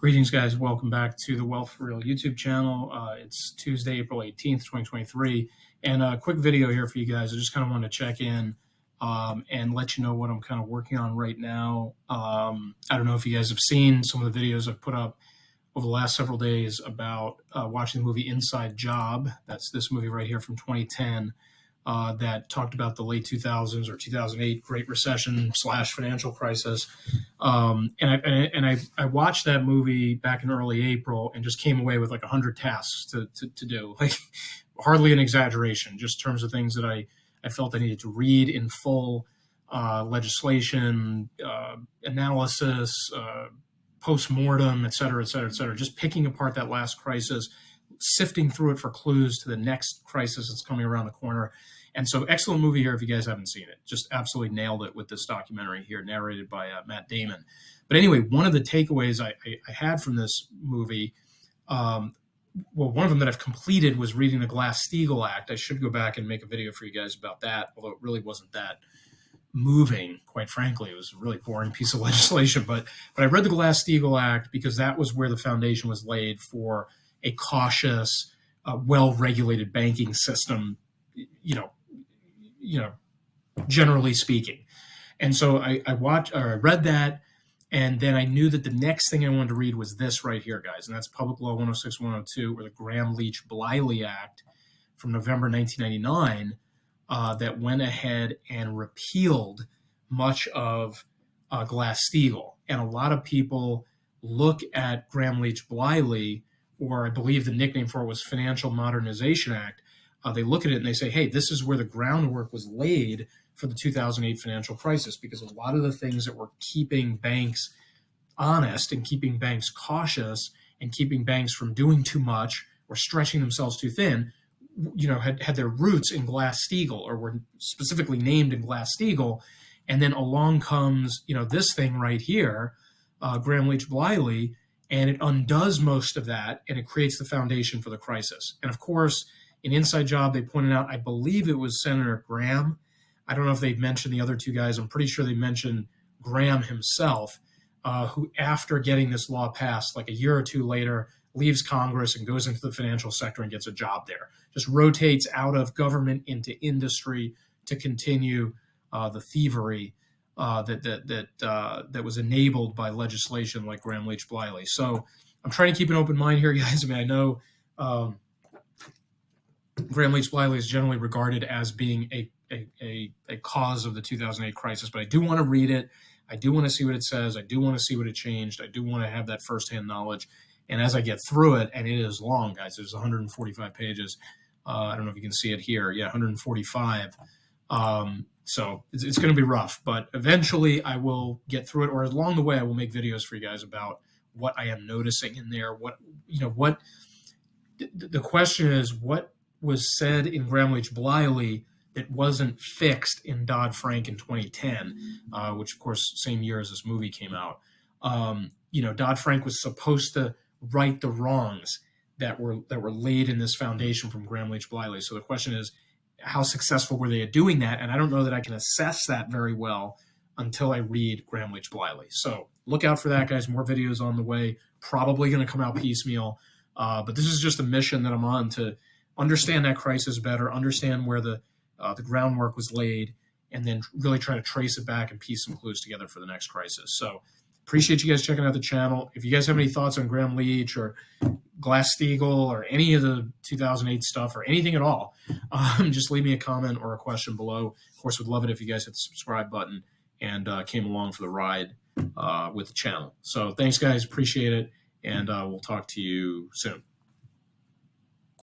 Greetings, guys. Welcome back to the Wealth for Real YouTube channel. It's Tuesday, April 18th, 2023. And a quick video here for you guys. I just kind of want to check in and let you know what I'm kind of working on right now. I don't know if you guys have seen some of the videos I've put up over the last several days about watching the movie Inside Job. That's this movie right here from 2010 that talked about the late 2000s or 2008 Great Recession / financial crisis. And I watched that movie back in early April and just came away with like 100 tasks to do. Like, hardly an exaggeration, just in terms of things that I felt I needed to read in full, legislation, analysis, post-mortem, et cetera, et cetera, et cetera. Just picking apart that last crisis, sifting through it for clues to the next crisis that's coming around the corner. And so, excellent movie here if you guys haven't seen it. Just absolutely nailed it with this documentary here, narrated by Matt Damon. But anyway, one of the takeaways I had from this movie, one of them that I've completed was reading the Glass Steagall Act. I should go back and make a video for you guys about that, although it really wasn't that moving, quite frankly. It was a really boring piece of legislation. But I read the Glass Steagall Act because that was where the foundation was laid for a cautious, well-regulated banking system, generally speaking. And so I read that, and then I knew that the next thing I wanted to read was this right here, guys, and that's Public Law 106-102, or the Gramm Leach Bliley Act from November 1999, that went ahead and repealed much of Glass-Steagall. And a lot of people look at Gramm Leach Bliley, or I believe the nickname for it was Financial Modernization Act. They look at it and they say, hey, this is where the groundwork was laid for the 2008 financial crisis, because a lot of the things that were keeping banks honest and keeping banks cautious and keeping banks from doing too much or stretching themselves too thin, had their roots in Glass-Steagall, or were specifically named in Glass-Steagall. And then along comes, this thing right here, Gramm Leach Bliley, and it undoes most of that, and it creates the foundation for the crisis. And of course, in Inside Job, they pointed out, I believe it was Senator Gramm. I don't know if they mentioned the other two guys. I'm pretty sure they mentioned Gramm himself, who, after getting this law passed, like a year or two later, leaves Congress and goes into the financial sector and gets a job there. Just rotates out of government into industry to continue the thievery that was enabled by legislation like Gramm Leach Bliley. So I'm trying to keep an open mind here, guys. I mean, I know Gramm Leach Bliley is generally regarded as being a cause of the 2008 crisis, but I do want to read it. I do want to see what it says. I do want to see what it changed. I do want to have that firsthand knowledge. And as I get through it, and it is long, guys, there's 145 pages. I don't know if you can see it here. Yeah, 145. So it's going to be rough, but eventually I will get through it, or along the way I will make videos for you guys about what I am noticing in there. The question is, what was said in Gramm Leach Bliley that wasn't fixed in Dodd Frank in 2010, which of course same year as this movie came out. Dodd Frank was supposed to right the wrongs that were laid in this foundation from Gramm Leach Bliley. So the question is, how successful were they at doing that? And I don't know that I can assess that very well until I read Gramm Leach Bliley. So look out for that, guys. More videos on the way, probably going to come out piecemeal. But this is just a mission that I'm on, to understand that crisis better, understand where the groundwork was laid, and then really try to trace it back and piece some clues together for the next crisis. So appreciate you guys checking out the channel. If you guys have any thoughts on Gramm Leach or Glass-Steagall or any of the 2008 stuff or anything at all, just leave me a comment or a question below. Of course, would love it if you guys hit the subscribe button and came along for the ride with the channel. So thanks, guys. Appreciate it. And we'll talk to you soon.